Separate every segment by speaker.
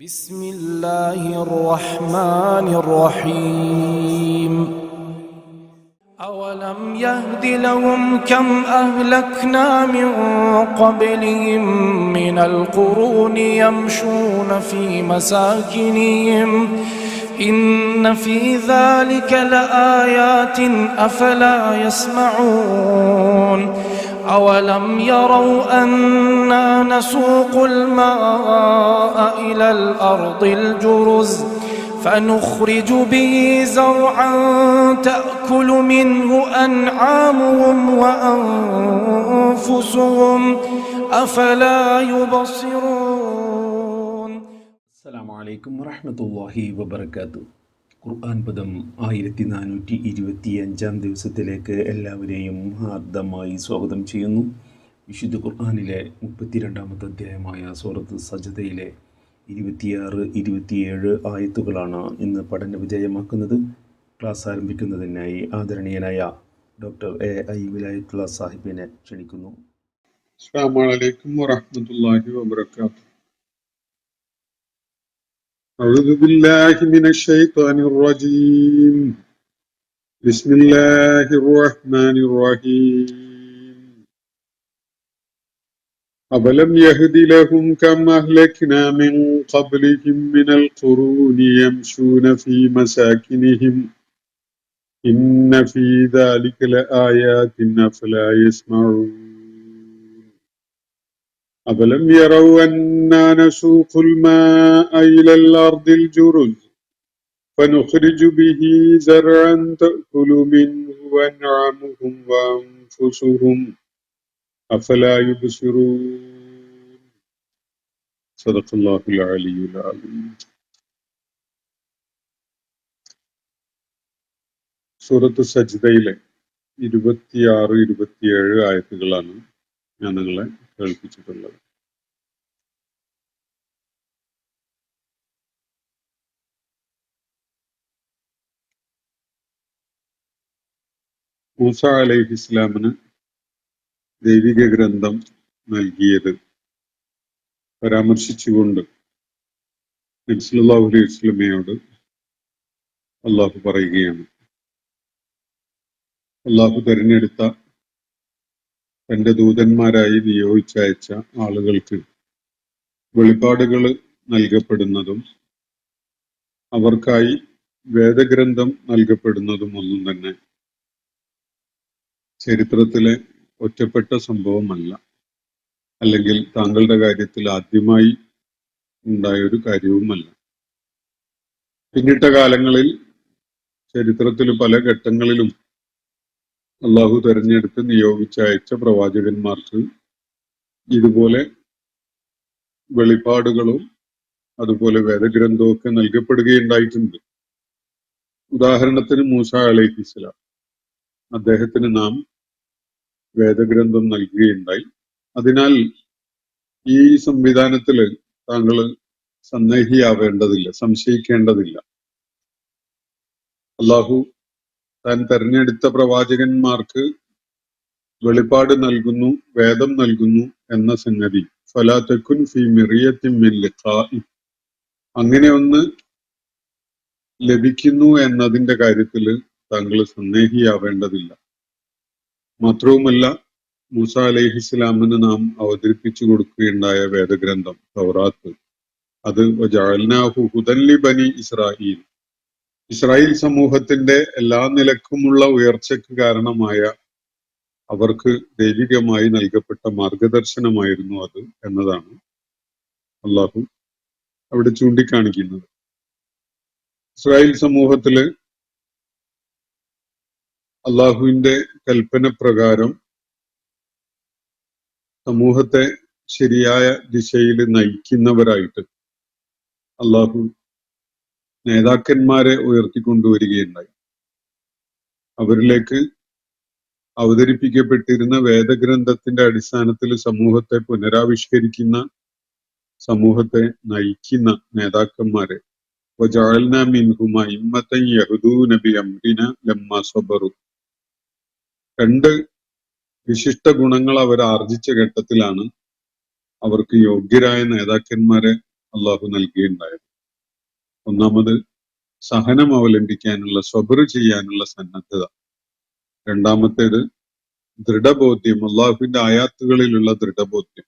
Speaker 1: بسم الله الرحمن الرحيم أولم يهد لهم كم أهلكنا من قبلهم من القرون يمشون في مساكنهم إن في ذلك لآيات أفلا يسمعون أولم يروا أنا نسوق الماء إلى الأرض الجرز فنخرج به زرعا تأكل منه أنعامهم وأنفسهم أفلا يبصرون.
Speaker 2: السلام عليكم ورحمة الله وبركاته. ഖുർആൻ പദം 1425 ദിവസത്തിലേക്ക് എല്ലാവരെയും ഹാർദമായി സ്വാഗതം ചെയ്യുന്നു. വിശുദ്ധ ഖുർആനിലെ 32-ാമത്തെ അധ്യായമായ സൂറത്ത് സജ്ദയിലെ 26-27 ആയത്തുകളാണ് ഇന്ന് പഠന വിധേയമാക്കുന്നത്. ക്ലാസ് ആരംഭിക്കുന്നതിനായി ആദരണീയനായ ഡോക്ടർ A.I. വിലായത്തുള്ള സാഹിബിനെ ക്ഷണിക്കുന്നു.
Speaker 3: അസ്സലാമു അലൈക്കും വറഹ്മത്തുള്ളാഹി വബറകാതുഹു. أعوذ بالله من الشيطان الرجيم. بسم الله الرحمن الرحيم. أولم يهد لهم كم أهلكنا من قبلهم من القرون يمشون في مساكنهم إن في ذلك لآيات أفلا يسمعون أولم يروا أنا نسوق الماء إلى الأرض الجرز فنخرج به زرعا تأكل منه أنعامهم وأنفسهم أفلا يبصرون. صدق الله العلي العظيم. സൂറത്ത് സജ്ദയിലെ 26-27 ആയത്തുകളാണ് ഞാൻ നിങ്ങളെ കേൾപ്പിച്ചിട്ടുള്ളത്. മൂസ അലൈഹിസ്ലാമിന് ദൈവിക ഗ്രന്ഥം നൽകിയത് പരാമർശിച്ചുകൊണ്ട് നബി സല്ലല്ലാഹു അലൈഹി വസല്ലമയോട് അള്ളാഹു പറയുകയാണ്, അള്ളാഹു തിരഞ്ഞെടുത്ത തന്റെ ദൂതന്മാരായി നിയോഗിച്ചയച്ച ആളുകൾക്ക് വെളിപാടുകൾ നൽകപ്പെടുന്നതും അവർക്കായി വേദഗ്രന്ഥം നൽകപ്പെടുന്നതും ഒന്നും തന്നെ ചരിത്രത്തിലെ ഒറ്റപ്പെട്ട സംഭവമല്ല, അല്ലെങ്കിൽ താങ്കളുടെ കാര്യത്തിൽ ആദ്യമായി ഉണ്ടായൊരു കാര്യവുമല്ല. പിന്നിട്ട കാലങ്ങളിൽ ചരിത്രത്തിൽ പല ഘട്ടങ്ങളിലും അള്ളാഹു തെരഞ്ഞെടുത്ത് നിയോഗിച്ചയച്ച പ്രവാചകന്മാർക്ക് ഇതുപോലെ വെളിപാടുകളും അതുപോലെ വേദഗ്രന്ഥവും ഒക്കെ നൽകപ്പെടുകയുണ്ടായിട്ടുണ്ട്. ഉദാഹരണത്തിന് മൂസ അലൈഹിസ്സലാം, അദ്ദേഹത്തിന് നാം വേദഗ്രന്ഥം നൽകുകയുണ്ടായി. അതിനാൽ ഈ സംവിധാനത്തിൽ താങ്കൾ സന്ദേഹിയാവേണ്ടതില്ല, സംശയിക്കേണ്ടതില്ല. അള്ളാഹു താൻ തെരഞ്ഞെടുത്ത പ്രവാചകന്മാർക്ക് വെളിപാട് നൽകുന്നു, വേദം നൽകുന്നു എന്ന സംഗതി ഫലാ തകുൻ ഫീ മിറിയത്തിൻ മിൻ ലിഖാഇ, അങ്ങനെ ഒന്ന് ലഭിക്കുന്നു എന്നതിന്റെ കാര്യത്തിൽ താങ്കൾ സന്ദേഹിയാവേണ്ടതില്ല. മാത്രവുമല്ല, മൂസ അലൈഹിസ്സലാമിന് നാം അവതരിപ്പിച്ചു കൊടുക്കുകയുണ്ടായ വേദഗ്രന്ഥം തൗറാത്ത്, അത് വജഅൽനാഹു ഹുദൻ ലിബനി ഇസ്രായീൽ, ഇസ്രായേൽ സമൂഹത്തിന്റെ എല്ലാ നിലക്കുമുള്ള ഉയർച്ചയ്ക്ക് കാരണമായ അവർക്ക് ദൈവികമായി നൽകപ്പെട്ട മാർഗദർശനമായിരുന്നു അത് എന്നതാണ് അള്ളാഹു അവിടെ ചൂണ്ടിക്കാണിക്കുന്നത്. ഇസ്രായേൽ സമൂഹത്തില് അള്ളാഹുവിന്റെ കൽപ്പന പ്രകാരം സമൂഹത്തെ ശരിയായ ദിശയിൽ നയിക്കുന്നവരായിട്ട് അള്ളാഹു നേതാക്കന്മാരെ ഉയർത്തിക്കൊണ്ടുവരികയുണ്ടായി. അവരിലേക്ക് അവതരിപ്പിക്കപ്പെട്ടിരുന്ന വേദഗ്രന്ഥത്തിന്റെ അടിസ്ഥാനത്തിൽ സമൂഹത്തെ പുനരാവിഷ്കരിക്കുന്ന, സമൂഹത്തെ നയിക്കുന്ന നേതാക്കന്മാരെ വജഅൽനാ മിൻഹും അഇമ്മത്തൻ യഹ്ദൂന ബിഅംരിന ലമ്മാ സബറു, രണ്ട് വിശിഷ്ട ഗുണങ്ങൾ അവർ ആർജിച്ച ഘട്ടത്തിലാണ് അവർക്ക് യോഗ്യരായ നേതാക്കന്മാരെ അള്ളാഹു നൽകിയിട്ടുണ്ടായത്. ഒന്നാമത് സഹനം അവലംബിക്കാനുള്ള, സ്വബർ ചെയ്യാനുള്ള സന്നദ്ധത. രണ്ടാമത്തേത് ദൃഢബോധ്യം, അള്ളാഹുവിന്റെ ആയാത്തുകളിലുള്ള ദൃഢബോധ്യം.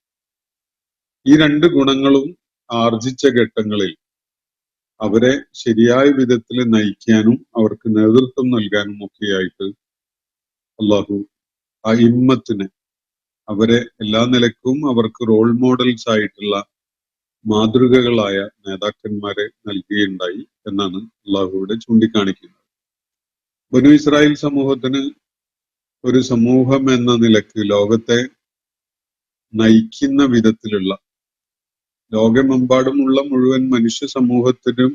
Speaker 3: ഈ രണ്ട് ഗുണങ്ങളും ആർജിച്ച ഘട്ടങ്ങളിൽ അവരെ ശരിയായ വിധത്തിൽ നയിക്കാനും അവർക്ക് നേതൃത്വം നൽകാനും ഒക്കെയായിട്ട് അള്ളാഹു ആ ഇമ്മത്തിനെ, അവരെ എല്ലാ നിലക്കും അവർക്ക് റോൾ മോഡൽസ് ആയിട്ടുള്ള മാതൃകകളായ നേതാക്കന്മാരെ നൽകുകയുണ്ടായി എന്നാണ് അള്ളാഹു ഇവിടെ ചൂണ്ടിക്കാണിക്കുന്നത്. ബനു ഇസ്രായേൽ സമൂഹത്തിന് ഒരു സമൂഹം എന്ന നിലക്ക് ലോകത്തെ നയിക്കുന്ന വിധത്തിലുള്ള, ലോകമെമ്പാടുമുള്ള മുഴുവൻ മനുഷ്യ സമൂഹത്തിനും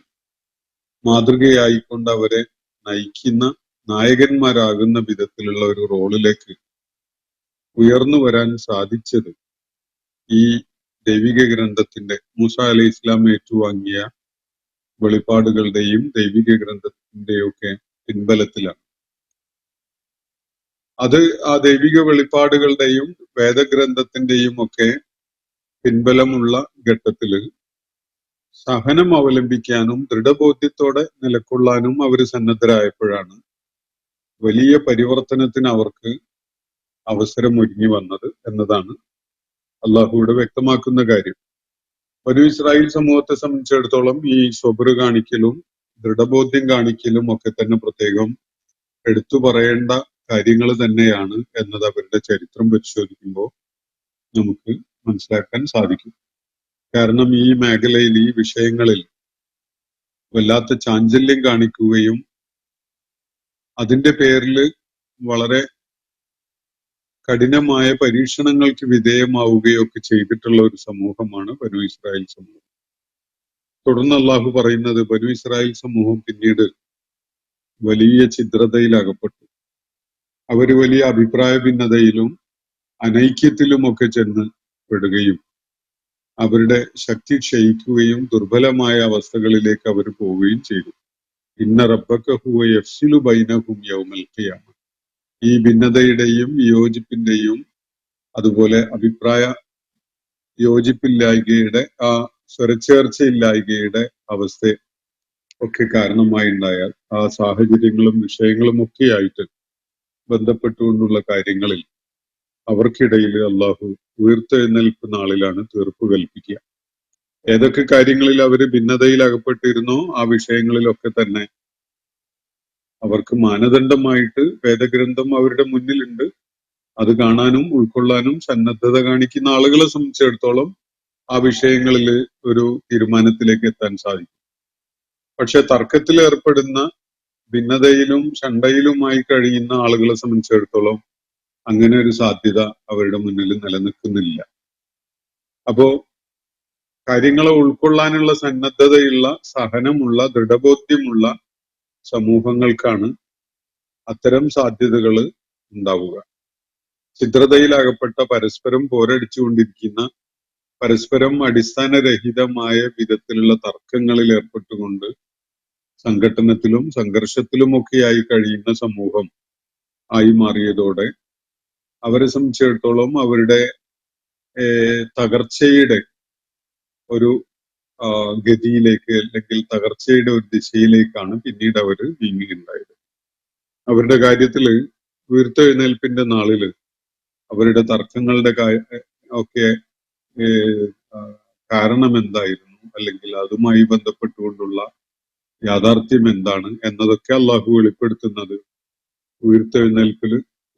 Speaker 3: മാതൃകയായിക്കൊണ്ട് അവരെ നയിക്കുന്ന നായകന്മാരാകുന്ന വിധത്തിലുള്ള ഒരു റോളിലേക്ക് ഉയർന്നു വരാൻ സാധിച്ചത് ഈ ദൈവിക ഗ്രന്ഥത്തിന്റെ, മൂസ അലൈഹി ഇസ്ലാം ഏറ്റുവാങ്ങിയ വെളിപ്പാടുകളുടെയും ദൈവിക ഗ്രന്ഥത്തിന്റെയും ഒക്കെ പിൻബലത്തിലാണ്. അത് ആ ദൈവിക വെളിപ്പാടുകളുടെയും വേദഗ്രന്ഥത്തിന്റെയും ഒക്കെ പിൻബലമുള്ള ഘട്ടത്തില് സഹനം അവലംബിക്കാനും ദൃഢബോധ്യത്തോടെ നിലകൊള്ളാനും അവർ സന്നദ്ധരായപ്പോഴാണ് വലിയ പരിവർത്തനത്തിന് അവർക്ക് അവസരം ഒരുങ്ങി വന്നത് എന്നതാണ് അള്ളാഹുവിടെ വ്യക്തമാക്കുന്ന കാര്യം. ബനു ഇസ്രായേൽ സമൂഹത്തെ സംബന്ധിച്ചിടത്തോളം ഈ സ്വബർ കാണിക്കലും ദൃഢബോധ്യം കാണിക്കലും ഒക്കെ തന്നെ പ്രത്യേകം എടുത്തു പറയേണ്ട കാര്യങ്ങൾ തന്നെയാണ് എന്നത് അവരുടെ ചരിത്രം പരിശോധിക്കുമ്പോൾ നമുക്ക് മനസ്സിലാക്കാൻ സാധിക്കും. കാരണം ഈ മേഖലയിൽ, ഈ വിഷയങ്ങളിൽ വല്ലാത്ത ചാഞ്ചല്യം കാണിക്കുകയും അതിന്റെ പേരിൽ വളരെ കഠിനമായ പരീക്ഷണങ്ങൾക്ക് വിധേയമാവുകയൊക്കെ ചെയ്തിട്ടുള്ള ഒരു സമൂഹമാണ് ബനു ഇസ്രായേൽ സമൂഹം. തുടർന്ന് അള്ളാഹു പറയുന്നത്, ബനു ഇസ്രായേൽ സമൂഹം പിന്നീട് വലിയ ഛിദ്രതയിൽ അകപ്പെട്ടു. അവര് വലിയ അഭിപ്രായ ഭിന്നതയിലും അനൈക്യത്തിലുമൊക്കെ ചെന്ന് പെടുകയും അവരുടെ ശക്തി ക്ഷയിക്കുകയും ദുർബലമായ അവസ്ഥകളിലേക്ക് അവർ പോവുകയും ചെയ്തു. ഇന്ന റബ്ബക ഹുവ യഫ്സിലു ബൈനഹും യൗമൽ ഖിയാമ. ഈ ഭിന്നതയുടെയും വിയോജിപ്പിന്റെയും അതുപോലെ അഭിപ്രായ യോജിപ്പില്ലായ്കയുടെ, ആ സ്വരച്ചേർച്ചയില്ലായ്കയുടെ അവസ്ഥ ഒക്കെ കാരണമായുണ്ടായാൽ ആ സാഹചര്യങ്ങളും വിഷയങ്ങളും ഒക്കെയായിട്ട് ബന്ധപ്പെട്ടുകൊണ്ടുള്ള കാര്യങ്ങളിൽ അവർക്കിടയിൽ അള്ളാഹു ഉയർത്തെഴുന്നേൽപ്പ് നാളിലാണ് തീർപ്പ് കൽപ്പിക്കുക. ഏതൊക്കെ കാര്യങ്ങളിൽ അവര് ഭിന്നതയിൽ അകപ്പെട്ടിരുന്നോ ആ വിഷയങ്ങളിലൊക്കെ തന്നെ അവർക്ക് മാനദണ്ഡമായിട്ട് വേദഗ്രന്ഥം അവരുടെ മുന്നിലുണ്ട്. അത് കാണാനും ഉൾക്കൊള്ളാനും സന്നദ്ധത കാണിക്കുന്ന ആളുകളെ സംബന്ധിച്ചിടത്തോളം ആ വിഷയങ്ങളിൽ ഒരു തീരുമാനത്തിലേക്ക് എത്താൻ സാധിക്കും. പക്ഷെ തർക്കത്തിൽ ഏർപ്പെടുന്ന, ഭിന്നതയിലും ശണ്ടയിലുമായി കഴിയുന്ന ആളുകളെ സംബന്ധിച്ചിടത്തോളം അങ്ങനെ ഒരു സാധ്യത അവരുടെ മുന്നിൽ നിലനിൽക്കുന്നില്ല. അപ്പോ കാര്യങ്ങളെ ഉൾക്കൊള്ളാനുള്ള സന്നദ്ധതയുള്ള, സഹനമുള്ള, ദൃഢബോധ്യമുള്ള സമൂഹങ്ങൾക്കാണ് അത്തരം സാധ്യതകൾ ഉണ്ടാവുക. ഛിദ്രതയിലകപ്പെട്ട, പരസ്പരം പോരടിച്ചുകൊണ്ടിരിക്കുന്ന, പരസ്പരം അടിസ്ഥാനരഹിതമായ വിധത്തിലുള്ള തർക്കങ്ങളിൽ ഏർപ്പെട്ടുകൊണ്ട് സംഘട്ടനത്തിലും സംഘർഷത്തിലുമൊക്കെയായി കഴിയുന്ന സമൂഹം ആയി മാറിയതോടെ അവരെ സംബന്ധിച്ചിടത്തോളം അവരുടെ തകർച്ചയുടെ ഒരു ഗതിയിലേക്ക്, അല്ലെങ്കിൽ തകർച്ചയുടെ ഒരു ദിശയിലേക്കാണ് പിന്നീട് അവർ നീങ്ങുകയുണ്ടായത്. അവരുടെ കാര്യത്തില് ഉയർത്തെഴുന്നേൽപ്പിന്റെ നാളില് അവരുടെ തർക്കങ്ങളുടെ ഒക്കെ കാരണം എന്തായിരുന്നു, അല്ലെങ്കിൽ അതുമായി ബന്ധപ്പെട്ടുകൊണ്ടുള്ള യാഥാർത്ഥ്യം എന്താണ് എന്നതൊക്കെ അള്ളാഹു വെളിപ്പെടുത്തുന്നത്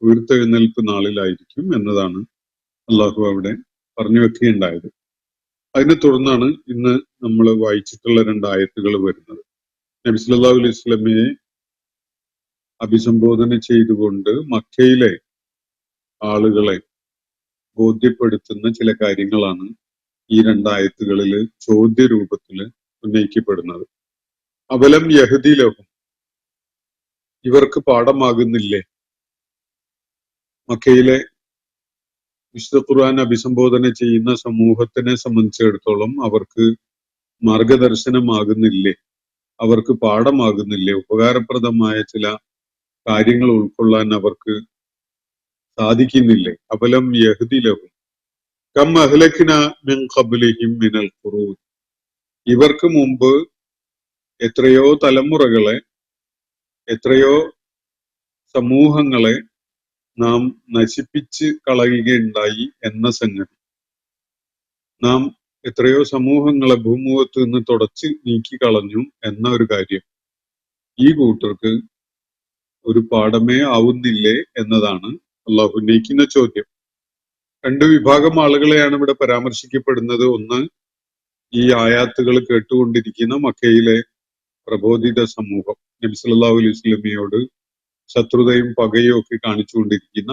Speaker 3: ഉയർത്തെഴുന്നേൽപ്പ് നാളിലായിരിക്കും എന്നതാണ് അള്ളാഹു അവിടെ പറഞ്ഞു വെക്കുകയുണ്ടായത്. അതിനെ തുടർന്നാണ് ഇന്ന് നമ്മൾ വായിച്ചിട്ടുള്ള 2 ആയത്തുകൾ വരുന്നത്. നബി സല്ലല്ലാഹു അലൈഹി വസല്ലമയെ അഭിസംബോധന ചെയ്തുകൊണ്ട് മക്കയിലെ ആളുകളെ ബോധ്യപ്പെടുത്തുന്ന ചില കാര്യങ്ങളാണ് ഈ 2 ആയത്തുകളിൽ ചോദ്യ രൂപത്തിൽ ഉന്നയിക്കപ്പെടുന്നത്. അവലം യഹ്ദി ലഹും, ഇവർക്ക് പാഠമാകുന്നില്ലേ? മക്കയിലെ വിശുദ്ധ ഖുർആൻ അഭിസംബോധന ചെയ്യുന്ന സമൂഹത്തിനെ സംബന്ധിച്ചിടത്തോളം അവർക്ക് മാർഗദർശനമാകുന്നില്ലേ? അവർക്ക് പാഠമാകുന്നില്ലേ? ഉപകാരപ്രദമായ ചില കാര്യങ്ങൾ ഉൾക്കൊള്ളാൻ അവർക്ക് സാധിക്കുന്നില്ലേ? അബലം യഹ്ദി ലഹും കം അഹ്ലക്നാ മിൻ ഖബ്ലിഹിം മിനൽ ഖുറൂൻ. ഇവർക്ക് മുമ്പ് എത്രയോ തലമുറകളെ, എത്രയോ സമൂഹങ്ങളെ നാം നശിപ്പിച്ച് കളയുകയുണ്ടായി എന്ന സംഗതി. നാം എത്രയോ സമൂഹങ്ങളെ ഭൂമുഖത്ത് നിന്ന് തുടച്ച് നീക്കിക്കളഞ്ഞു എന്ന ഒരു കാര്യം ഈ കൂട്ടർക്ക് ഒരു പാഠമേ ആവുന്നില്ലേ എന്നതാണ് അള്ളാഹു ഉന്നയിക്കുന്ന ചോദ്യം. രണ്ട് വിഭാഗം ആളുകളെയാണ് ഇവിടെ പരാമർശിക്കപ്പെടുന്നത്. ഒന്ന്, ഈ ആയാത്തുകൾ കേട്ടുകൊണ്ടിരിക്കുന്ന മക്കയിലെ പ്രബോധിത സമൂഹം, നബി സല്ലല്ലാഹു അലൈഹി വസല്ലമയോട് ശത്രുതയും പകയും ഒക്കെ കാണിച്ചുകൊണ്ടിരിക്കുന്ന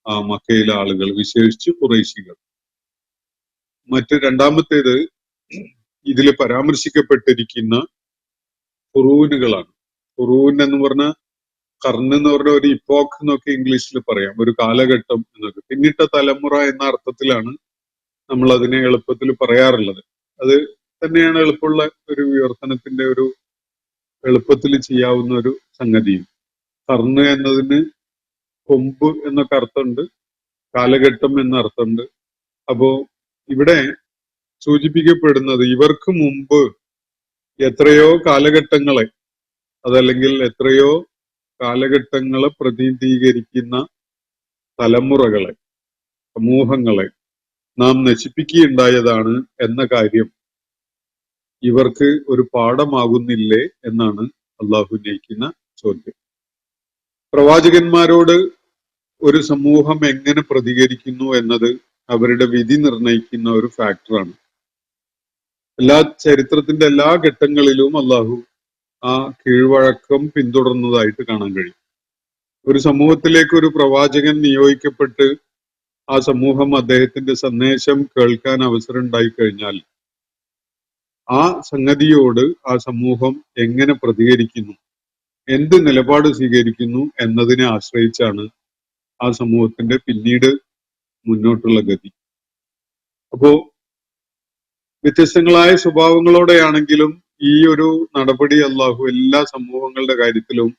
Speaker 3: ആ മക്കയിലെ ആളുകൾ, വിശേഷിച്ച് ഖുറൈശികൾ. രണ്ടാമത്തേത്, ഇതിൽ പരാമർശിക്കപ്പെട്ടിരിക്കുന്ന ഖുറൂനുകളാണ്. ഖുറൂൻ എന്ന് പറഞ്ഞ കർണ് എന്ന് പറഞ്ഞ ഒരു ഇപ്പോക്ക് എന്നൊക്കെ ഇംഗ്ലീഷിൽ പറയാം, ഒരു കാലഘട്ടം എന്നൊക്കെ. പിന്നിട്ട തലമുറ എന്ന അർത്ഥത്തിലാണ് നമ്മൾ അതിനെ എളുപ്പത്തിൽ പറയാറുള്ളത്. അത് തന്നെയാണ് എളുപ്പമുള്ള ഒരു വിവർത്തനത്തിന്റെ ഒരു എളുപ്പത്തിൽ ചെയ്യാവുന്ന ഒരു സംഗതിയും. കർണ് എന്നതിന് കൊമ്പ് എന്നൊക്കെ അർത്ഥമുണ്ട്, കാലഘട്ടം എന്ന അർത്ഥമുണ്ട്. അപ്പോ ഇവിടെ സൂചിപ്പിക്കപ്പെടുന്നത് ഇവർക്ക് മുമ്പ് എത്രയോ കാലഘട്ടങ്ങളെ, അതല്ലെങ്കിൽ എത്രയോ കാലഘട്ടങ്ങളെ പ്രതിനിധീകരിക്കുന്ന തലമുറകളെ, സമൂഹങ്ങളെ നാം നശിപ്പിക്കുകയുണ്ടായതാണ് എന്ന കാര്യം ഇവർക്ക് ഒരു പാഠമാകുന്നില്ലേ എന്നാണ് അള്ളാഹു ഉന്നയിക്കുന്ന ചോദ്യം. പ്രവാചകന്മാരോട് ഒരു സമൂഹം എങ്ങനെ പ്രതികരിക്കുന്നു എന്നത് അവരുടെ വിധി നിർണയിക്കുന്ന ഒരു ഫാക്ടറാണ്. ചരിത്രത്തിന്റെ എല്ലാ ഘട്ടങ്ങളിലും അള്ളാഹു ആ കീഴ്വഴക്കം പിന്തുടർന്നതായിട്ട് കാണാൻ കഴിയും. ഒരു സമൂഹത്തിലേക്ക് ഒരു പ്രവാചകൻ നിയോഗിക്കപ്പെട്ട് ആ സമൂഹം അദ്ദേഹത്തിന്റെ സന്ദേശം കേൾക്കാൻ അവസരം ഉണ്ടായി കഴിഞ്ഞാൽ ആ സംഗതിയോട് ആ സമൂഹം എങ്ങനെ പ്രതികരിക്കുന്നു, എന്ത് നിലപാട് സ്വീകരിക്കുന്നു എന്നതിനെ ആശ്രയിച്ചാണ് ആ സമൂഹത്തിന്റെ പിന്നീട് മുന്നോട്ടുള്ള ഗതി. അപ്പോ വ്യത്യസ്തങ്ങളായ സ്വഭാവങ്ങളോടെയാണെങ്കിലും ഈ ഒരു നടപടി അള്ളാഹു എല്ലാ സമൂഹങ്ങളുടെ കാര്യത്തിലും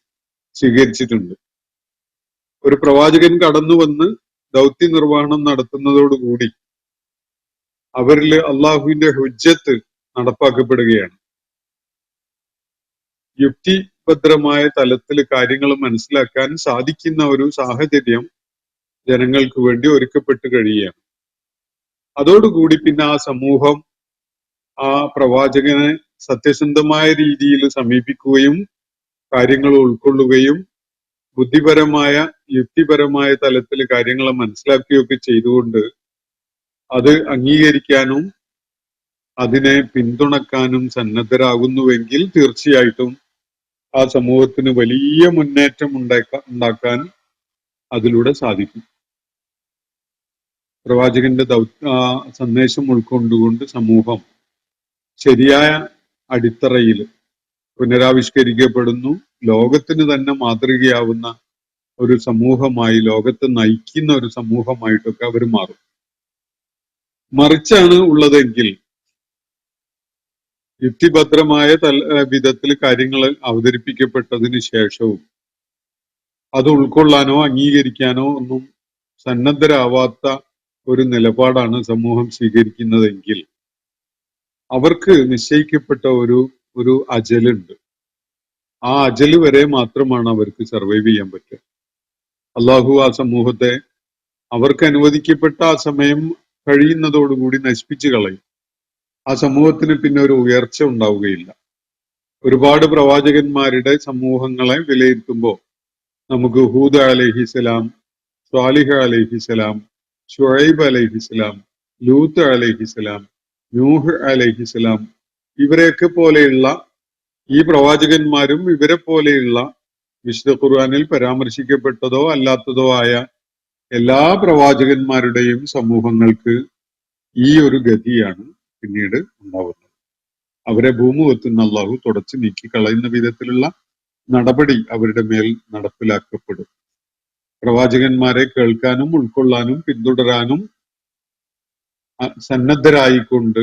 Speaker 3: സ്വീകരിച്ചിട്ടുണ്ട്. ഒരു പ്രവാചകൻ കടന്നു വന്ന് ദൗത്യ നിർവഹണം നടത്തുന്നതോടുകൂടി അവരിൽ അള്ളാഹുവിന്റെ ഹുജ്ജത്ത് നടപ്പാക്കപ്പെടുകയാണ്. യുക്തിഭദ്രമായ തലത്തിൽ കാര്യങ്ങൾ മനസ്സിലാക്കാൻ സാധിക്കുന്ന ഒരു സാഹചര്യം ജനങ്ങൾക്ക് വേണ്ടി ഒരുക്കപ്പെട്ട് കഴിയുകയാണ്. അതോടുകൂടി പിന്നെ ആ സമൂഹം ആ പ്രവാചകനെ സത്യസന്ധമായ രീതിയിൽ സമീപിക്കുകയും കാര്യങ്ങൾ ഉൾക്കൊള്ളുകയും ബുദ്ധിപരമായ യുക്തിപരമായ തലത്തിൽ കാര്യങ്ങളെ മനസ്സിലാക്കുകയൊക്കെ ചെയ്തുകൊണ്ട് അത് അംഗീകരിക്കാനും അതിനെ പിന്തുണക്കാനും സന്നദ്ധരാകുന്നുവെങ്കിൽ തീർച്ചയായിട്ടും ആ സമൂഹത്തിന് വലിയ മുന്നേറ്റം ഉണ്ടാക്കാൻ അതിലൂടെ സാധിക്കും. പ്രവാചകന്റെ സന്ദേശം ഉൾക്കൊണ്ടുകൊണ്ട് സമൂഹം ശരിയായ അടിത്തറയിൽ പുനരാവിഷ്കരിക്കപ്പെടുന്നു. ലോകത്തിന് തന്നെ മാതൃകയാവുന്ന ഒരു സമൂഹമായി, ലോകത്തെ നയിക്കുന്ന ഒരു സമൂഹമായിട്ടൊക്കെ അവർ മാറും. മറിച്ചാണ് ഉള്ളതെങ്കിൽ യുക്തിഭദ്രമായ വിധത്തിൽ കാര്യങ്ങൾ അവതരിപ്പിക്കപ്പെട്ടതിന് ശേഷവും അത് ഉൾക്കൊള്ളാനോ അംഗീകരിക്കാനോ ഒന്നും സന്നദ്ധരാവാത്ത ഒരു നിലപാടാണ് സമൂഹം സ്വീകരിക്കുന്നതെങ്കിൽ അവർക്ക് നിശ്ചയിക്കപ്പെട്ട ഒരു അജലുണ്ട്. ആ അജല് വരെ മാത്രമാണ് അവർക്ക് സർവൈവ് ചെയ്യാൻ പറ്റുക. അള്ളാഹു ആ സമൂഹത്തെ അവർക്ക് അനുവദിക്കപ്പെട്ട ആ സമയം കഴിയുന്നതോടുകൂടി നശിപ്പിച്ചു കളയും. ആ സമൂഹത്തിന് പിന്നെ ഒരു ഉയർച്ച ഉണ്ടാവുകയില്ല. ഒരുപാട് പ്രവാചകന്മാരുടെ സമൂഹങ്ങളെ വിലയിരുത്തുമ്പോൾ നമുക്ക് ഹൂദ് അലൈഹിസ്സലാം, സ്വാലിഹ് അലൈഹിസ്സലാം, ഷുഐബ് അലൈഹിസ്സലാം, ലൂത്ത് അലൈഹിസ്സലാം, നൂഹ് അലൈഹിസ്സലാം, ഇവരെയൊക്കെ പോലെയുള്ള ഈ പ്രവാചകന്മാരും ഇവരെ പോലെയുള്ള വിശുദ്ധ ഖുർആനിൽ പരാമർശിക്കപ്പെട്ടതോ അല്ലാത്തതോ ആയ എല്ലാ പ്രവാചകന്മാരുടെയും സമൂഹങ്ങൾക്ക് ഈ ഒരു ഗതിയാണ് പിന്നീട് ഉണ്ടാവുന്നത്. അവരെ ഭൂമുഖത്തുനിന്ന് അള്ളാഹു തുടച്ചു നീക്കി കളയുന്ന വിധത്തിലുള്ള നടപടി അവരുടെ മേൽ നടപ്പിലാക്കപ്പെടും. പ്രവാചകന്മാരെ കേൾക്കാനും ഉൾക്കൊള്ളാനും പിന്തുടരാനും സന്നദ്ധരായിക്കൊണ്ട്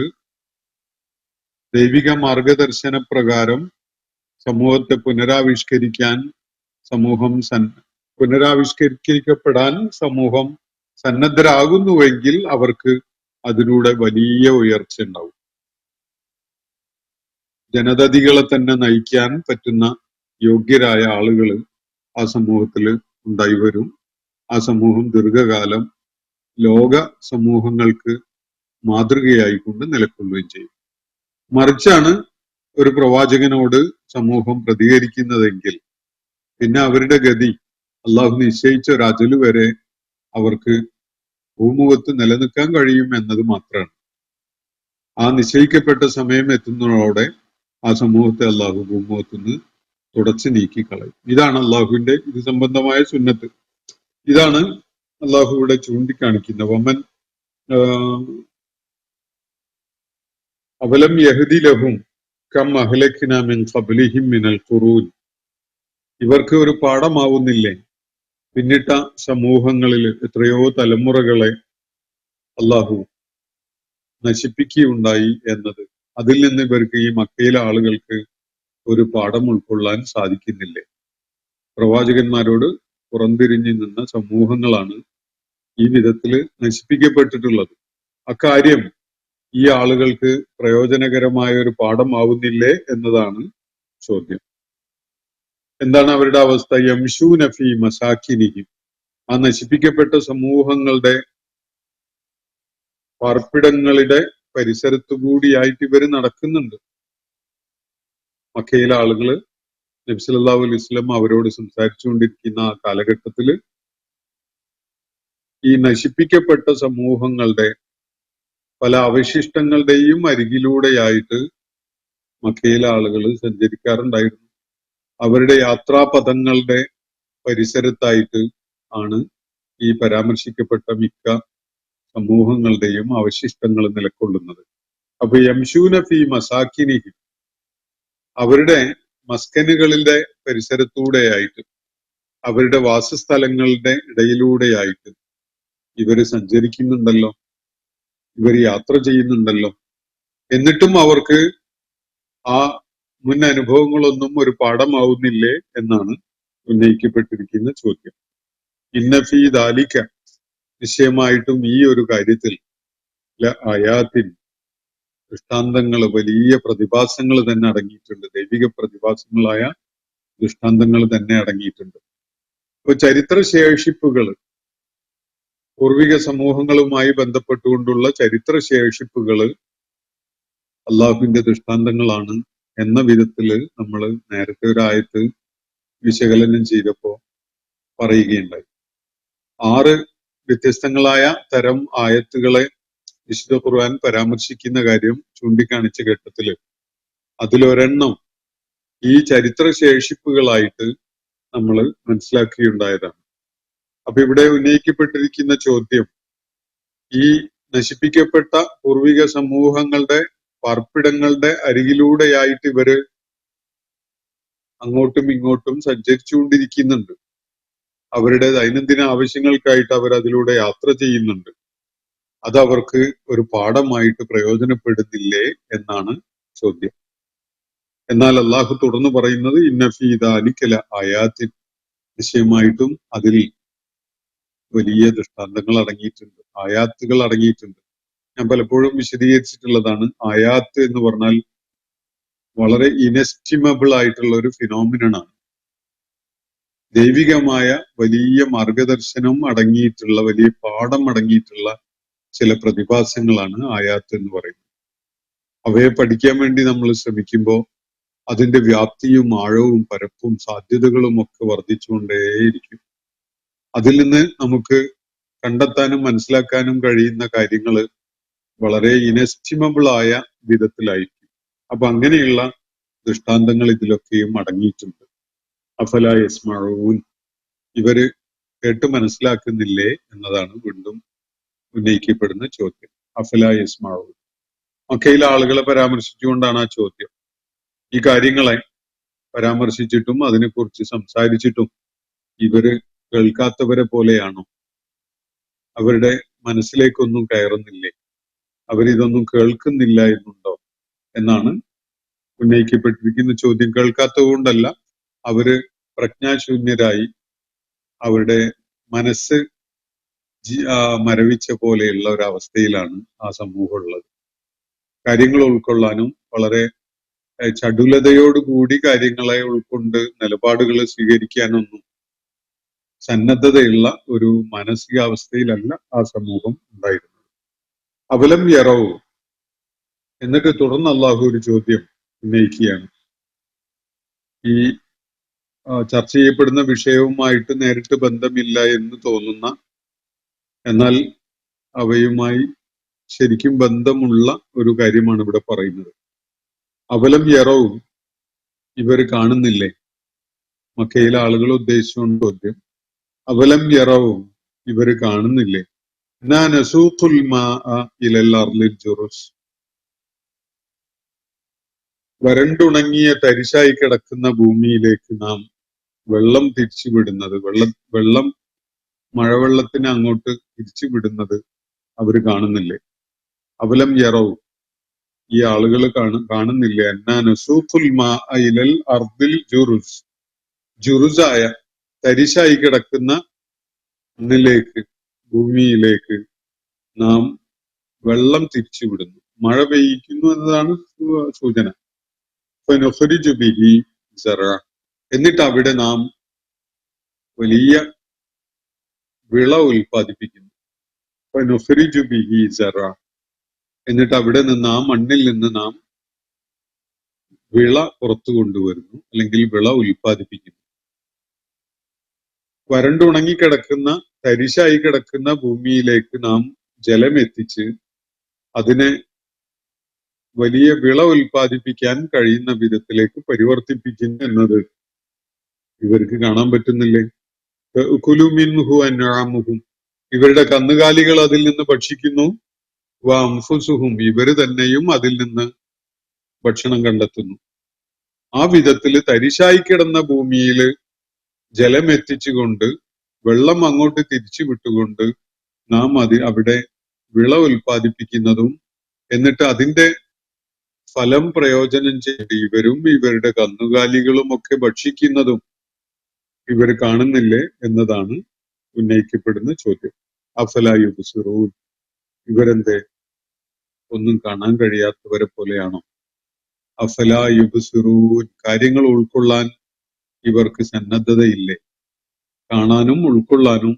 Speaker 3: ദൈവിക മാർഗദർശന പ്രകാരം സമൂഹത്തെ പുനരാവിഷ്കരിക്കപ്പെടാൻ സമൂഹം സന്നദ്ധരാകുന്നുവെങ്കിൽ അവർക്ക് അതിലൂടെ വലിയ ഉയർച്ച ഉണ്ടാവും. ജനതതികളെ തന്നെ നയിക്കാൻ പറ്റുന്ന യോഗ്യരായ ആളുകൾ ആ സമൂഹത്തിൽ ഉണ്ടായി വരും. ആ സമൂഹം ദീർഘകാലം ലോക സമൂഹങ്ങൾക്ക് മാതൃകയായിക്കൊണ്ട് നിലകൊള്ളുകയും ചെയ്യും. മറിച്ചാണ് ഒരു പ്രവാചകനോട് സമൂഹം പ്രതികരിക്കുന്നതെങ്കിൽ പിന്നെ അവരുടെ ഗതി അള്ളാഹു നിശ്ചയിച്ച ഒരു അജല് വരെ അവർക്ക് ഭൂമുഖത്ത് നിലനിൽക്കാൻ കഴിയും എന്നത് മാത്രമാണ്. ആ നിശ്ചയിക്കപ്പെട്ട സമയം എത്തുന്നതോടെ ആ സമൂഹത്തെ അള്ളാഹു ഭൂമുഖത്ത് നിന്ന് തുടച്ചു നീക്കിക്കളയും. ഇതാണ് അള്ളാഹുവിന്റെ ഇത് സംബന്ധമായ സുന്നത്ത്. ഇതാണ് അള്ളാഹു ഇവിടെ ചൂണ്ടിക്കാണിക്കുന്ന വമൻ അവലം യഹ്ദി ലഹും കം അഹ്ലക്നാ മിൻ ഖബ്ലിഹിം മിനൽ ഖുറൂൻ. ഇവർക്ക് ഒരു പാഠമാവുന്നില്ലേ പിന്നിട്ട സമൂഹങ്ങളിൽ എത്രയോ തലമുറകളെ അള്ളാഹു നശിപ്പിക്കുകയുണ്ടായി എന്നത്. അതിൽ നിന്ന് ഇവർക്ക് ഈ മക്കയിലെ ആളുകൾക്ക് ഒരു പാഠം ഉൾക്കൊള്ളാൻ സാധിക്കുന്നില്ലേ? പ്രവാചകന്മാരോട് പുറംതിരിഞ്ഞു നിന്ന സമൂഹങ്ങളാണ് ഈ വിധത്തില് നശിപ്പിക്കപ്പെട്ടിട്ടുള്ളത്. അക്കാര്യം ഈ ആളുകൾക്ക് പ്രയോജനകരമായ ഒരു പാഠമാവുന്നില്ലേ എന്നതാണ് ചോദ്യം. എന്താണ് അവരുടെ അവസ്ഥ? യംശൂന ഫീ മസാക്കിനിഹിം. ആ നശിപ്പിക്കപ്പെട്ട സമൂഹങ്ങളുടെ പാർപ്പിടങ്ങളുടെ പരിസരത്തു കൂടിയായിട്ട് ഇവർ നടക്കുന്നുണ്ട്. മക്കയിലെ ആളുകള് നബി സല്ലല്ലാഹു അലൈഹി വസല്ലം അവരോട് സംസാരിച്ചുകൊണ്ടിരിക്കുന്ന ആ കാലഘട്ടത്തില് ഈ നശിപ്പിക്കപ്പെട്ട സമൂഹങ്ങളുടെ പല അവശിഷ്ടങ്ങളുടെയും അരികിലൂടെയായിട്ട് മക്കയിലെ ആളുകൾ സഞ്ചരിക്കാറുണ്ടായിരുന്നു. അവരുടെ യാത്രാപഥങ്ങളുടെ പരിസരത്തായിട്ട് ആണ് ഈ പരാമർശിക്കപ്പെട്ട മിക്ക സമൂഹങ്ങളുടെയും അവശിഷ്ടങ്ങൾ നിലകൊള്ളുന്നത്. അപ്പൊ യംശൂന ഫീ മസാക്കിനിഹിം, അവരുടെ മസ്കനുകളുടെ പരിസരത്തൂടെയായിട്ട്, അവരുടെ വാസസ്ഥലങ്ങളുടെ ഇടയിലൂടെയായിട്ട് ഇവര് സഞ്ചരിക്കുന്നുണ്ടല്ലോ, ഇവർ യാത്ര ചെയ്യുന്നുണ്ടല്ലോ. എന്നിട്ടും അവർക്ക് ആ മുൻ അനുഭവങ്ങളൊന്നും ഒരു പാഠമാവുന്നില്ലേ എന്നാണ് ഉന്നയിക്കപ്പെട്ടിരിക്കുന്ന ചോദ്യം. ഇന്നഫീ ദാലിക, നിശ്ചയമായിട്ടും ഈ ഒരു കാര്യത്തിൽ ആയാത്തിൻ, ദൃഷ്ടാന്തങ്ങൾ, വലിയ പ്രതിഭാസങ്ങൾ തന്നെ അടങ്ങിയിട്ടുണ്ട്. ദൈവിക പ്രതിഭാസങ്ങളായ ദൃഷ്ടാന്തങ്ങൾ തന്നെ അടങ്ങിയിട്ടുണ്ട്. ഇപ്പൊ ചരിത്രശേഷിപ്പുകൾ, പൂർവിക സമൂഹങ്ങളുമായി ബന്ധപ്പെട്ടുകൊണ്ടുള്ള ചരിത്രശേഷിപ്പുകൾ അള്ളാഹുവിന്റെ ദൃഷ്ടാന്തങ്ങളാണ് എന്ന വിധത്തില് നമ്മൾ നേരത്തെ ഒരു ആയത്ത് വിശകലനം ചെയ്തപ്പോ പറയുകയുണ്ടായി. 6 വ്യത്യസ്തങ്ങളായ തരം ആയത്തുകളെ വിശുദ്ധ ഖുർആൻ പരാമർശിക്കുന്ന കാര്യം ചൂണ്ടിക്കാണിച്ച ഘട്ടത്തില് അതിലൊരെണ്ണം ഈ ചരിത്രശേഷിപ്പുകളായിട്ട് നമ്മൾ മനസ്സിലാക്കുകയുണ്ടായതാണ്. അപ്പൊ ഇവിടെ ഉന്നയിക്കപ്പെട്ടിരിക്കുന്ന ചോദ്യം, ഈ നശിപ്പിക്കപ്പെട്ട പൂർവിക സമൂഹങ്ങളുടെ പാർപ്പിടങ്ങളുടെ അരികിലൂടെയായിട്ട് ഇവര് അങ്ങോട്ടും ഇങ്ങോട്ടും സഞ്ചരിച്ചുകൊണ്ടിരിക്കുന്നുണ്ട്. അവരുടെ ദൈനംദിന ആവശ്യങ്ങൾക്കായിട്ട് അവർ അതിലൂടെ യാത്ര ചെയ്യുന്നുണ്ട്. അത് അവർക്ക് ഒരു പാഠമായിട്ട് പ്രയോജനപ്പെടുന്നില്ലേ എന്നാണ് ചോദ്യം. എന്നാൽ അള്ളാഹു തുടർന്ന് പറയുന്നത് ഇന്നഫീ ദാലിക ലആയാത്തിൻ, നിശ്ചയമായിട്ടും അതിൽ വലിയ ദൃഷ്ടാന്തങ്ങൾ അടങ്ങിയിട്ടുണ്ട്, ആയാത്തുകൾ അടങ്ങിയിട്ടുണ്ട്. ഞാൻ പലപ്പോഴും വിശദീകരിച്ചിട്ടുള്ളതാണ്. ആയാത്ത് എന്ന് പറഞ്ഞാൽ വളരെ ഇനെസ്റ്റിമബിൾ ആയിട്ടുള്ള ഒരു ഫിനോമിനനാണ്. ദൈവികമായ വലിയ മാർഗദർശനം അടങ്ങിയിട്ടുള്ള, വലിയ പാഠം അടങ്ങിയിട്ടുള്ള ചില പ്രതിഭാസങ്ങളാണ് ആയാത്ത് എന്ന് പറയുന്നത്. അവയെ പഠിക്കാൻ വേണ്ടി നമ്മൾ ശ്രമിക്കുമ്പോൾ അതിന്റെ വ്യാപ്തിയും ആഴവും പരപ്പും സാധ്യതകളും ഒക്കെ വർദ്ധിച്ചുകൊണ്ടേയിരിക്കും. അതിൽ നിന്ന് നമുക്ക് കണ്ടെത്താനും മനസ്സിലാക്കാനും കഴിയുന്ന കാര്യങ്ങൾ വളരെ ഇനെസ്റ്റിമബിൾ ആയ വിധത്തിലായിരിക്കും. അപ്പൊ അങ്ങനെയുള്ള ദൃഷ്ടാന്തങ്ങൾ ഇതിലൊക്കെയും അടങ്ങിയിട്ടുണ്ട്. അഫലാ യസ്മഊൻ, ഇവര് കേട്ട് മനസ്സിലാക്കുന്നില്ലേ എന്നതാണ് വീണ്ടും ഉന്നയിക്കപ്പെടുന്ന ചോദ്യം. അഫലാ യസ്മഊൻ, മക്കയിലെ ആളുകളെ പരാമർശിച്ചുകൊണ്ടാണ് ആ ചോദ്യം. ഈ കാര്യങ്ങളെ പരാമർശിച്ചിട്ടും അതിനെക്കുറിച്ച് സംസാരിച്ചിട്ടും ഇവര് കേൾക്കാത്തവരെ പോലെയാണോ? അവരുടെ മനസ്സിലേക്കൊന്നും കയറുന്നില്ലേ? അവരിതൊന്നും കേൾക്കുന്നില്ല എന്നുണ്ടോ എന്നാണ് ഉന്നയിക്കപ്പെട്ടിരിക്കുന്ന ചോദ്യം. കേൾക്കാത്തത് കൊണ്ടല്ല, അവര് പ്രജ്ഞാശൂന്യരായി അവരുടെ മനസ്സ് മരവിച്ച പോലെയുള്ള ഒരവസ്ഥയിലാണ് ആ സമൂഹം ഉള്ളത്. കാര്യങ്ങൾ ഉൾക്കൊള്ളാനും വളരെ ചടുലതയോടുകൂടി കാര്യങ്ങളെ ഉൾക്കൊണ്ട് നിലപാടുകൾ സ്വീകരിക്കാനൊന്നും സന്നദ്ധതയുള്ള ഒരു മാനസികാവസ്ഥയിലല്ല ആ സമൂഹം ഉണ്ടായിരുന്നത്. അവലം യറവ്, എന്നിട്ട് തുടർന്ന് അള്ളാഹു ഒരു ചോദ്യം ഉന്നയിക്കുകയാണ്. ഈ ചർച്ച ചെയ്യപ്പെടുന്ന വിഷയവുമായിട്ട് നേരിട്ട് ബന്ധമില്ല എന്ന് തോന്നുന്ന, എന്നാൽ അവയുമായി ശരിക്കും ബന്ധമുള്ള ഒരു കാര്യമാണ് ഇവിടെ പറയുന്നത്. അവലം യറവും, ഇവർ കാണുന്നില്ലേ? മക്കയിലെ ആളുകൾ ഉദ്ദേശിച്ചുകൊണ്ട് ചോദ്യം. അവലം യറവും, ഇവർ കാണുന്നില്ലേ? നാ നസൂഖുൽ മാഅ ഇലൽ അർളിൽ ജുറുസ്, വരണ്ടുണങ്ങിയ തരിശായി കിടക്കുന്ന ഭൂമിയിലേക്ക് നാം വെള്ളം തിരിച്ചുവിടുന്നത്, വെള്ളം മഴവെള്ളത്തിന് അങ്ങോട്ട് തിരിച്ചുവിടുന്നത് അവർ കാണുന്നില്ലേ? അവലം യറവും, ഈ ആളുകൾ കാണുന്നില്ലേ? അന്നാ നസൂഖുൽ മാഅ ഇലൽ അർദിൽ ജുറുസ്, ജുറുസായ തരിശായി കിടക്കുന്ന മണ്ണിലേക്ക്, ഭൂമിയിലേക്ക് നാം വെള്ളം തിരിച്ചുവിടുന്നു, മഴ പെയ്യിക്കുന്നു എന്നതാണ് സൂചന. ഫനുഖ്രിജു ബിഹി സറഅ, എന്നിട്ട് അവിടെ നാം വലിയ വിള ഉൽപ്പാദിപ്പിക്കുന്നു. ഫനുഖ്രിജു ബിഹി സറഅ, എന്നിട്ട് അവിടെ നിന്ന്, ആ മണ്ണിൽ നിന്ന് നാം വിള പുറത്തു കൊണ്ടുവരുന്നു, അല്ലെങ്കിൽ വിള ഉൽപ്പാദിപ്പിക്കുന്നു. വരണ്ടുണങ്ങിക്കിടക്കുന്ന തരിശായി കിടക്കുന്ന ഭൂമിയിലേക്ക് നാം ജലം എത്തിച്ച് അതിനെ വലിയ വിള ഉൽപ്പാദിപ്പിക്കാൻ കഴിയുന്ന വിധത്തിലേക്ക് പരിവർത്തിപ്പിക്കുന്നു എന്നത് ഇവർക്ക് കാണാൻ പറ്റുന്നില്ലേ? കുലു മിൻഹു അൻആമുഹും, ഇവരുടെ കന്നുകാലികൾ അതിൽ നിന്ന് ഭക്ഷിക്കുന്നു. വ അൻഫുസുഹും, ഇവര് തന്നെയും അതിൽ നിന്ന് ഭക്ഷണം കണ്ടെത്തുന്നു. ആ വിധത്തില് തരിശായി കിടന്ന ഭൂമിയിൽ ജലം എത്തിച്ചുകൊണ്ട്, വെള്ളം അങ്ങോട്ട് തിരിച്ചു വിട്ടുകൊണ്ട് നാം അവിടെ വിള ഉൽപ്പാദിപ്പിക്കുന്നതും, എന്നിട്ട് അതിന്റെ ഫലം പ്രയോജനം ചെയ്ത് ഇവരും ഇവരുടെ കന്നുകാലികളും ഒക്കെ ഭക്ഷിക്കുന്നതും ഇവർ കാണുന്നില്ലേ എന്നതാണ് ഉന്നയിക്കപ്പെടുന്ന ചോദ്യം. അഫലാ യുബ്സിറൂൻ, ഇവരെന്തേ ഒന്നും കാണാൻ കഴിയാത്തവരെ പോലെയാണോ? അഫലാ യുബ്സിറൂൻ, കാര്യങ്ങൾ ഉൾക്കൊള്ളാൻ ഇവർക്ക് സന്നദ്ധതയില്ലേ? കാണാനും ഉൾക്കൊള്ളാനും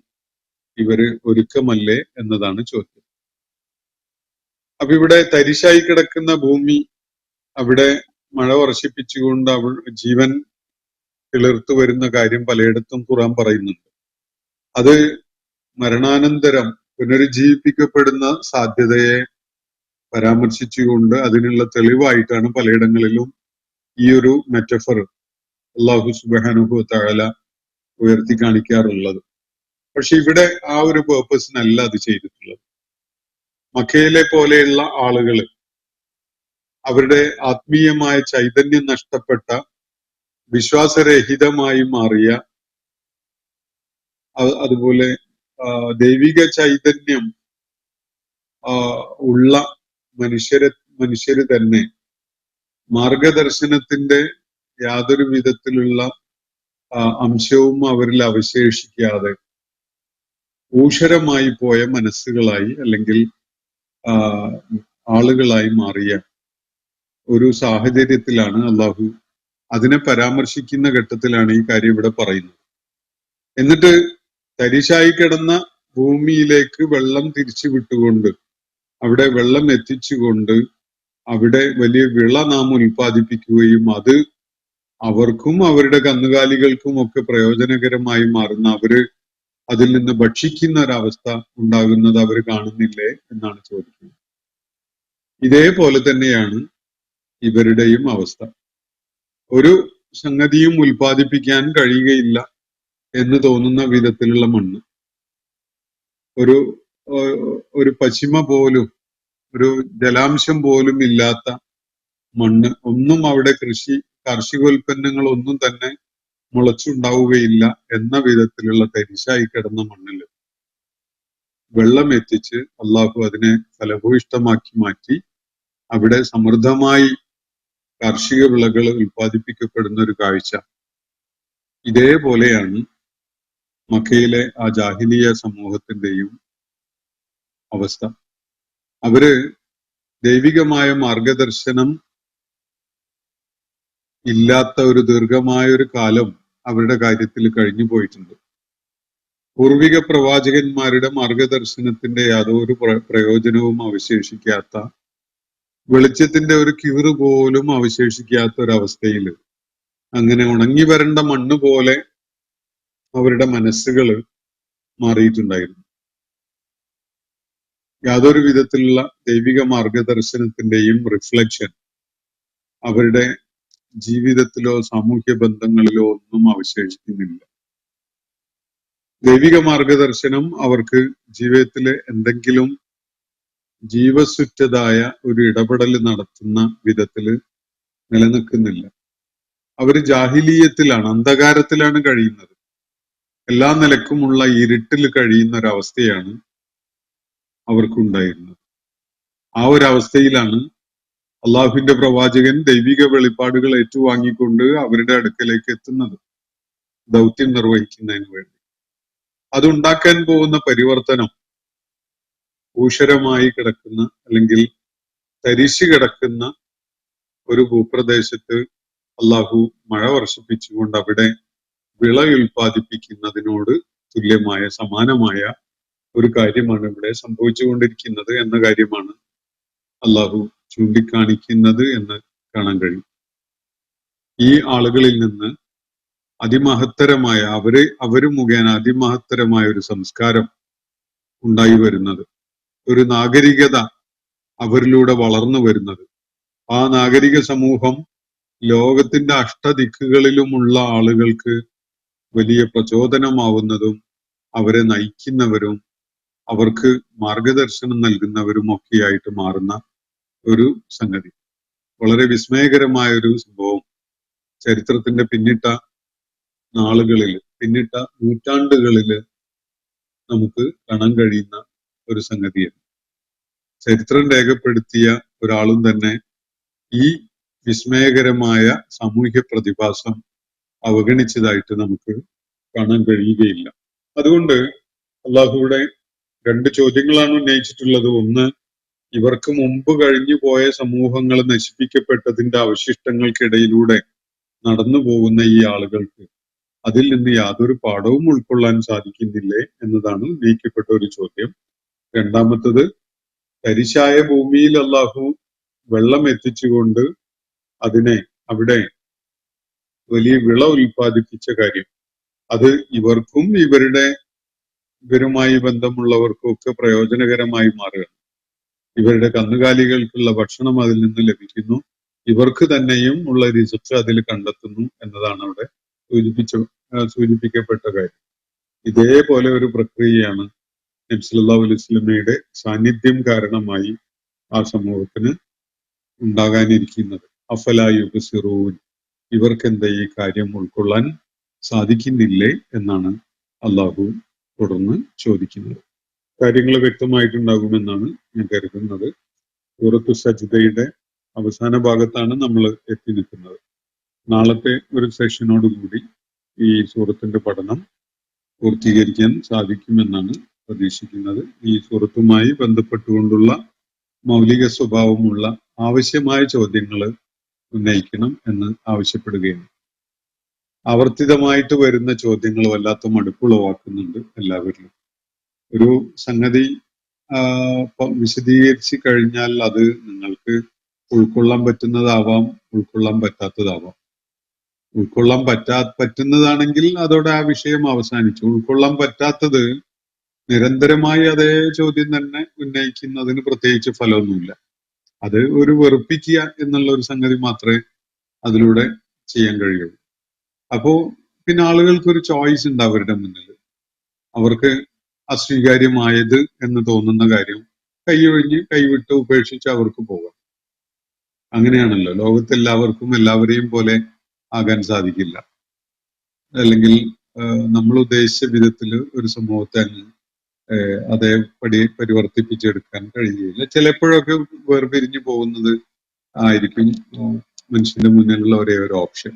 Speaker 3: ഇവര് ഒരുക്കമല്ലേ എന്നതാണ് ചോദ്യം. അപ്പൊ ഇവിടെ തരിശായി കിടക്കുന്ന ഭൂമി, അവിടെ മഴ വർഷിപ്പിച്ചുകൊണ്ട് ജീവൻ കിളിർത്തു വരുന്ന കാര്യം പലയിടത്തും ഖുർആൻ പറയുന്നുണ്ട്. അത് മരണാനന്തരം പുനരുജ്ജീവിപ്പിക്കപ്പെടുന്ന സാധ്യതയെ പരാമർശിച്ചുകൊണ്ട് അതിനുള്ള തെളിവായിട്ടാണ് പലയിടങ്ങളിലും ഈ ഒരു മെറ്റഫർ അല്ലാഹു സുബ്ഹാനഹു വ തആല ഉയർത്തി കാണിക്കാറുള്ളത്. പക്ഷെ ഇവിടെ ആ ഒരു പേർപ്പസിനല്ല അത് ചെയ്തിട്ടുള്ളത്. മക്കയിലെ പോലെയുള്ള ആളുകൾ അവരുടെ ആത്മീയമായ ചൈതന്യം നഷ്ടപ്പെട്ട, വിശ്വാസരഹിതമായി മാറിയ, അതുപോലെ ദൈവിക ചൈതന്യം ഉള്ള മനുഷ്യര് തന്നെ മാർഗദർശനത്തിന്റെ യാതൊരു വിധത്തിലുള്ള അംശവും അവരിൽ അവശേഷിക്കാതെ ഊഷരമായി പോയ മനസ്സുകളായി, അല്ലെങ്കിൽ ആളുകളായി മാറിയ ഒരു സാഹചര്യത്തിലാണ് അള്ളാഹു അതിനെ പരാമർശിക്കുന്ന ഘട്ടത്തിലാണ് ഈ കാര്യം ഇവിടെ പറയുന്നത്. എന്നിട്ട് തരിശായി കിടന്ന ഭൂമിയിലേക്ക് വെള്ളം തിരിച്ചു വിട്ടുകൊണ്ട്, അവിടെ വെള്ളം എത്തിച്ചുകൊണ്ട് അവിടെ വലിയ വിള നാം ഉൽപ്പാദിപ്പിക്കുകയും അത് അവർക്കും അവരുടെ കന്നുകാലികൾക്കും ഒക്കെ പ്രയോജനകരമായി മാറുന്ന, അവര് അതിൽ നിന്ന് ഭക്ഷിക്കുന്ന ഒരവസ്ഥ ഉണ്ടാകുന്നത് അവർ കാണുന്നില്ലേ എന്നാണ് ചോദിക്കുന്നത്. ഇതേപോലെ തന്നെയാണ് ഇവരുടെയും അവസ്ഥ. ഒരു സംഗതിയും ഉൽപ്പാദിപ്പിക്കാൻ കഴിയുകയില്ല എന്ന് തോന്നുന്ന വിധത്തിലുള്ള മണ്ണ്, ഒരു പശിമ പോലും, ഒരു ജലാംശം പോലും ഇല്ലാത്ത മണ്ണ്, ഒന്നും അവിടെ കാർഷികോൽപ്പന്നങ്ങൾ ഒന്നും തന്നെ മുളച്ചുണ്ടാവുകയില്ല എന്ന വിധത്തിലുള്ള തരിശായി കിടന്ന മണ്ണിൽ വെള്ളം എത്തിച്ച് അള്ളാഹു അതിനെ ഫലഭൂയിഷ്ടമാക്കി മാറ്റി അവിടെ സമൃദ്ധമായി കാർഷിക വിളകൾ ഉൽപ്പാദിപ്പിക്കപ്പെടുന്ന ഒരു കാഴ്ച. ഇതേപോലെയാണ് മക്കയിലെ ആ ജാഹിലിയ സമൂഹത്തിന്റെയും അവസ്ഥ. അവര് ദൈവികമായ മാർഗദർശനം ഇല്ലാത്ത ഒരു ദീർഘമായ ഒരു കാലം അവരുടെ കാര്യത്തിൽ കഴിഞ്ഞു പോയിട്ടുണ്ട്. പൂർവിക പ്രവാചകന്മാരുടെ മാർഗദർശനത്തിന്റെ യാതൊരു പ്രയോജനവും അവശേഷിക്കാത്ത, വെളിച്ചത്തിന്റെ ഒരു കിവറ് പോലും അവശേഷിക്കാത്ത ഒരവസ്ഥയിൽ അങ്ങനെ ഉണങ്ങി വരേണ്ട മണ്ണ് പോലെ അവരുടെ മനസ്സുകൾ മാറിയിട്ടുണ്ടായിരുന്നു. യാതൊരു വിധത്തിലുള്ള ദൈവിക മാർഗദർശനത്തിന്റെയും റിഫ്ലക്ഷൻ അവരുടെ ജീവിതത്തിലോ സാമൂഹ്യ ബന്ധങ്ങളിലോ ഒന്നും അവശേഷിക്കുന്നില്ല. ദൈവിക മാർഗദർശനം അവർക്ക് ജീവിതത്തില് എന്തെങ്കിലും ജീവസുറ്റതായ ഒരു ഇടപെടൽ നടത്തുന്ന വിധത്തില് നിലനിൽക്കുന്നില്ല. അവര് ജാഹിലീയത്തിലാണ്, അന്ധകാരത്തിലാണ് കഴിയുന്നത്. എല്ലാ നിലക്കുമുള്ള ഇരുട്ടിൽ കഴിയുന്ന ഒരവസ്ഥയാണ് അവർക്കുണ്ടായിരുന്നത്. ആ ഒരവസ്ഥയിലാണ് അള്ളാഹുവിന്റെ പ്രവാചകൻ ദൈവിക വെളിപ്പാടുകൾ ഏറ്റുവാങ്ങിക്കൊണ്ട് അവരുടെ അടുക്കലേക്ക് എത്തുന്നത്, ദൗത്യം നിർവഹിക്കുന്നതിന് വേണ്ടി. അതുണ്ടാക്കാൻ പോകുന്ന പരിവർത്തനം ഊഷരമായി കിടക്കുന്ന അല്ലെങ്കിൽ തരിശു കിടക്കുന്ന ഒരു ഭൂപ്രദേശത്ത് അള്ളാഹു മഴ വർഷിപ്പിച്ചുകൊണ്ട് അവിടെ വിള ഉൽപ്പാദിപ്പിക്കുന്നതിനോട് തുല്യമായ സമാനമായ ഒരു കാര്യമാണ് ഇവിടെ സംഭവിച്ചുകൊണ്ടിരിക്കുന്നത് എന്ന കാര്യമാണ് അള്ളാഹു ചൂണ്ടിക്കാണിക്കുന്നത് എന്ന് കാണാൻ കഴിയും. ഈ ആളുകളിൽ നിന്ന് അതിമഹത്തരമായ അവര് മുഖേന അതിമഹത്തരമായ ഒരു സംസ്കാരം ഉണ്ടായി വരുന്നത്, ഒരു നാഗരികത അവരിലൂടെ വളർന്നു വരുന്നത്, ആ നാഗരിക സമൂഹം ലോകത്തിന്റെ അഷ്ടദിക്കുകളിലുമുള്ള ആളുകൾക്ക് വലിയ പ്രചോദനമാവുന്നതും അവരെ നയിക്കുന്നവരും അവർക്ക് മാർഗദർശനം നൽകുന്നവരും ഒക്കെയായിട്ട് മാറുന്ന ഒരു സംഗതി. വളരെ വിസ്മയകരമായ ഒരു സംഭവം ചരിത്രത്തിന്റെ പിന്നിട്ട നാളുകളിൽ, പിന്നിട്ട നൂറ്റാണ്ടുകളില് നമുക്ക് കാണാൻ കഴിയുന്ന ഒരു സംഗതിയാണ്. ചരിത്രം രേഖപ്പെടുത്തിയ ഒരാളും തന്നെ ഈ വിസ്മയകരമായ സാമൂഹ്യ പ്രതിഭാസം അവഗണിച്ചതായിട്ട് നമുക്ക് കാണാൻ കഴിയുകയില്ല. അതുകൊണ്ട് അള്ളാഹുവിടെ രണ്ട് ചോദ്യങ്ങളാണ് ഉന്നയിച്ചിട്ടുള്ളത്. ഒന്ന്, ഇവർക്ക് മുമ്പ് കഴിഞ്ഞു പോയ സമൂഹങ്ങൾ നശിപ്പിക്കപ്പെട്ടതിന്റെ അവശിഷ്ടങ്ങൾക്കിടയിലൂടെ നടന്നു പോകുന്ന ഈ ആളുകൾക്ക് അതിൽ നിന്ന് യാതൊരു പാഠവും ഉൾക്കൊള്ളാൻ സാധിക്കുന്നില്ലേ എന്നതാണ് ഉന്നയിക്കപ്പെട്ട ഒരു ചോദ്യം. രണ്ടാമത്തത്, തരിശായ ഭൂമിയിൽ അള്ളാഹു വെള്ളം എത്തിച്ചുകൊണ്ട് അതിനെ അവിടെ വലിയ വിള ഉൽപ്പാദിപ്പിച്ച കാര്യം, അത് ഇവർക്കും ഇവരുമായി ബന്ധമുള്ളവർക്കും ഒക്കെ പ്രയോജനകരമായി മാറുക. ഇവരുടെ കന്നുകാലികൾക്കുള്ള ഭക്ഷണം അതിൽ നിന്ന് ലഭിക്കുന്നു, ഇവർക്ക് തന്നെയും ഉള്ള റിസ്ക് അതിൽ കണ്ടെത്തുന്നു എന്നതാണ് അവിടെ സൂചിപ്പിക്കപ്പെട്ട കാര്യം. ഇതേപോലെ ഒരു പ്രക്രിയയാണ് നബി സല്ലല്ലാഹു അലൈഹി വസല്ലമയുടെ സാന്നിധ്യം കാരണമായി ആ സമൂഹത്തിന് ഉണ്ടാകാനിരിക്കുന്നത്. അഫലാ യുബ്സിറൂൻ, ഇവർക്കെന്താ ഈ കാര്യം ഉൾക്കൊള്ളാൻ സാധിക്കുന്നില്ലേ എന്നാണ് അള്ളാഹു തുടർന്ന് ചോദിക്കുന്നത്. കാര്യങ്ങൾ വ്യക്തമായിട്ടുണ്ടാകുമെന്നാണ് ഞാൻ കരുതുന്നത്. സൂറത്തു സജ്ദയുടെ അവസാന ഭാഗത്താണ് നമ്മൾ എത്തി നിൽക്കുന്നത്. നാളത്തെ ഒരു സെഷനോടുകൂടി ഈ സൂറത്തിന്റെ പഠനം പൂർത്തീകരിക്കാൻ സാധിക്കുമെന്നാണ് പ്രതീക്ഷിക്കുന്നത്. ഈ സൂറത്തുമായി ബന്ധപ്പെട്ടുകൊണ്ടുള്ള മൗലിക സ്വഭാവമുള്ള ആവശ്യമായ ചോദ്യങ്ങൾ ഉന്നയിക്കണം എന്ന് ആവശ്യപ്പെടുകയാണ്. ആവർത്തിതമായിട്ട് വരുന്ന ചോദ്യങ്ങൾ വല്ലാത്ത മടുപ്പുളവാക്കുന്നുണ്ട് എല്ലാവരിലും. ഒരു സംഗതി വിശദീകരിച്ച് കഴിഞ്ഞാൽ അത് നിങ്ങൾക്ക് ഉൾക്കൊള്ളാൻ പറ്റുന്നതാവാം, ഉൾക്കൊള്ളാൻ പറ്റാത്തതാവാം. ഉൾക്കൊള്ളാൻ പറ്റുന്നതാണെങ്കിൽ അതോടെ ആ വിഷയം അവസാനിച്ചു. ഉൾക്കൊള്ളാൻ പറ്റാത്തത് നിരന്തരമായി അതേ ചോദ്യം തന്നെ ഉന്നയിക്കുന്നതിന് പ്രത്യേകിച്ച് ഫലമൊന്നുമില്ല. അത് ഒരു വെറുപ്പിക്കുക എന്നുള്ള ഒരു സംഗതി മാത്രമേ അതിലൂടെ ചെയ്യാൻ കഴിയുള്ളൂ. അപ്പോ പിന്നെ ആളുകൾക്കൊരു ചോയ്സ് ഉണ്ട് അവരുടെ മുന്നിൽ. അവർക്ക് അസ്വീകാര്യമായത് എന്ന് തോന്നുന്ന കാര്യം കൈയൊഴിഞ്ഞ് കൈവിട്ട് ഉപേക്ഷിച്ച് അവർക്ക് പോകാം. അങ്ങനെയാണല്ലോ. ലോകത്തെല്ലാവർക്കും എല്ലാവരെയും പോലെ ആകാൻ സാധിക്കില്ല. അല്ലെങ്കിൽ നമ്മൾ ഉദ്ദേശിച്ച വിധത്തിൽ ഒരു സമൂഹത്തെ അങ്ങ് അതേപടി പരിവർത്തിപ്പിച്ചെടുക്കാൻ കഴിയുകയില്ല. ചിലപ്പോഴൊക്കെ വേർപിരിഞ്ഞു പോകുന്നത് ആയിരിക്കും മനുഷ്യന്റെ മുന്നിലുള്ള ഒരേ ഒരു ഓപ്ഷൻ.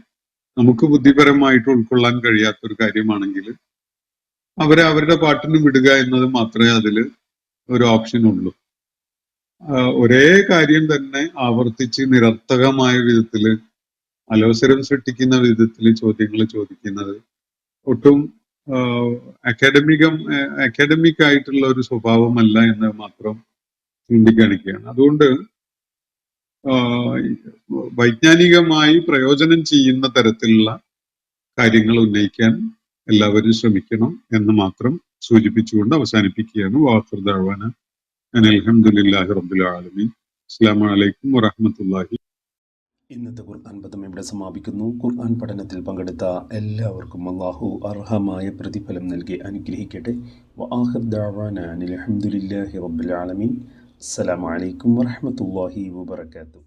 Speaker 3: നമുക്ക് ബുദ്ധിപരമായിട്ട് ഉൾക്കൊള്ളാൻ കഴിയാത്തൊരു കാര്യമാണെങ്കിൽ അവരുടെ പാട്ടിന് വിടുക എന്നത് മാത്രമേ അതിൽ ഒരു ഓപ്ഷൻ ഉള്ളൂ. ഒരേ കാര്യം തന്നെ ആവർത്തിച്ച് നിരർത്ഥകമായ വിധത്തില് അലോസരം സൃഷ്ടിക്കുന്ന വിധത്തിൽ ചോദ്യങ്ങൾ ചോദിക്കുന്നത് ഒട്ടും അക്കാഡമിക് ആയിട്ടുള്ള ഒരു സ്വഭാവമല്ല എന്ന് മാത്രം ചൂണ്ടിക്കാണിക്കുകയാണ്. അതുകൊണ്ട് വൈജ്ഞാനികമായി പ്രയോജനം ചെയ്യുന്ന തരത്തിലുള്ള കാര്യങ്ങൾ ഉന്നയിക്കാൻ എല്ലാവരും ശ്രമിക്കണം എന്ന് മാത്രം സൂചിപ്പിച്ചുകൊണ്ട് അവസാനിപ്പിക്കുകയാണ്. വാഖിർ ദഅ്വാന അൽഹംദുലില്ലാഹി റബ്ബിൽ ആലമീൻ. അസ്സലാമു അലൈക്കും വറഹ്മത്തുള്ളാഹി.
Speaker 2: ഇന്നത്തെ ഖുർആൻ പദം ഇവിടെ സമാപിക്കുന്നു. ഖുർആൻ പഠനത്തിൽ പങ്കെടുത്ത എല്ലാവർക്കും അല്ലാഹു അർഹമായ പ്രതിഫലം നൽകി അനുഗ്രഹിക്കട്ടെ. വആഖിർ ദഅ്വാന അൽഹംദുലില്ലാഹി റബ്ബിൽ ആലമീൻ. അസ്സലാമു അലൈക്കും വറഹ്മത്തുള്ളാഹി വബറകാതുഹു.